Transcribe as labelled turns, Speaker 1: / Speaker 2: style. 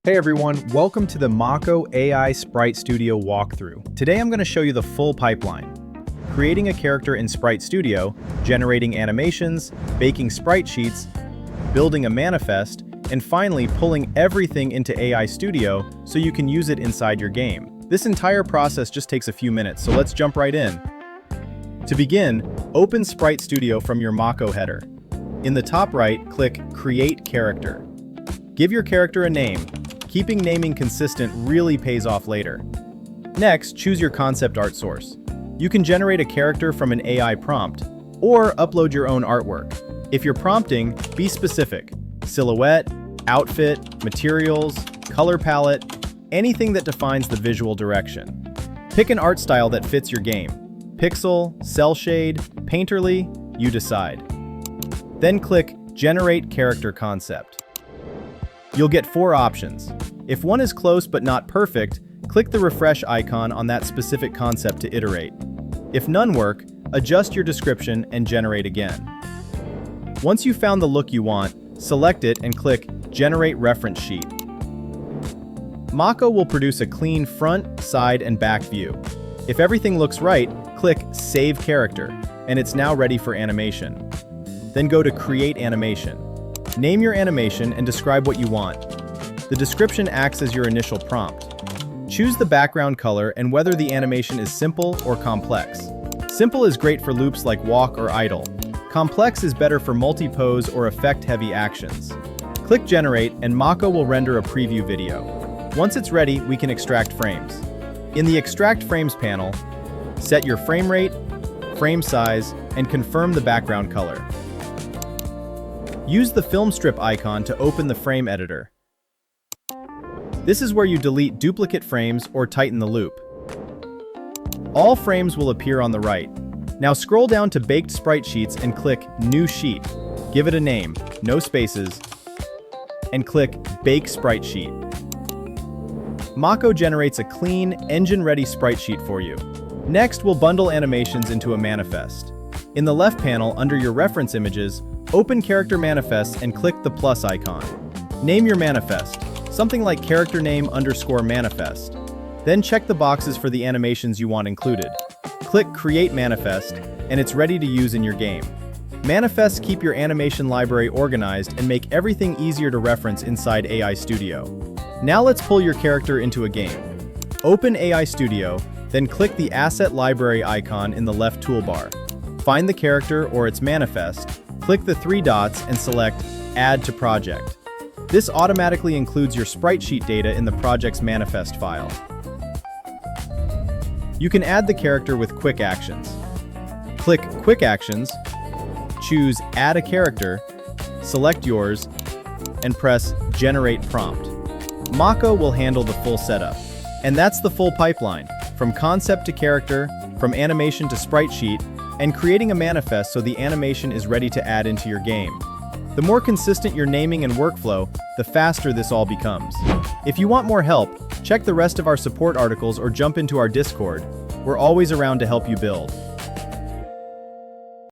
Speaker 1: Hey everyone, welcome to the Makko AI Sprite Studio walkthrough. Today I'm going to show you the full pipeline. Creating a character in Sprite Studio, generating animations, baking sprite sheets, building a manifest, and finally pulling everything into AI Studio so you can use it inside your game. This entire process just takes a few minutes, so let's jump right in. To begin, open Sprite Studio from your Makko header. In the top right, click Create Character. Give your character a name. Keeping naming consistent really pays off later. Next, choose your concept art source. You can generate a character from an AI prompt, or upload your own artwork. If you're prompting, be specific. Silhouette, outfit, materials, color palette, anything that defines the visual direction. Pick an art style that fits your game. Pixel, cell shade, painterly, you decide. Then click Generate Character Concept. You'll get 4 options. If one is close but not perfect, click the refresh icon on that specific concept to iterate. If none work, adjust your description and generate again. Once you've found the look you want, select it and click Generate Reference Sheet. Makko will produce a clean front, side, and back view. If everything looks right, click Save Character, and it's now ready for animation. Then go to Create Animation. Name your animation and describe what you want. The description acts as your initial prompt. Choose the background color and whether the animation is simple or complex. Simple is great for loops like walk or idle. Complex is better for multi-pose or effect-heavy actions. Click Generate and Makko will render a preview video. Once it's ready, we can extract frames. In the Extract Frames panel, set your frame rate, frame size, and confirm the background color. Use the film strip icon to open the frame editor. This is where you delete duplicate frames or tighten the loop. All frames will appear on the right. Now scroll down to Baked Sprite Sheets and click New Sheet. Give it a name, no spaces, and click Bake Sprite Sheet. Makko generates a clean, engine-ready sprite sheet for you. Next, we'll bundle animations into a manifest. In the left panel, under your reference images, open Character Manifests and click the plus icon. Name your manifest, something like character name _ manifest. Then check the boxes for the animations you want included. Click Create Manifest, and it's ready to use in your game. Manifests keep your animation library organized and make everything easier to reference inside AI Studio. Now let's pull your character into a game. Open AI Studio, then click the Asset Library icon in the left toolbar. Find the character or its manifest, click the 3 dots and select Add to Project. This automatically includes your sprite sheet data in the project's manifest file. You can add the character with quick actions. Click Quick Actions, choose Add a Character, select yours, and press Generate Prompt. Makko will handle the full setup. And that's the full pipeline, from concept to character, from animation to sprite sheet, and creating a manifest so the animation is ready to add into your game. The more consistent your naming and workflow, the faster this all becomes. If you want more help, check the rest of our support articles or jump into our Discord. We're always around to help you build.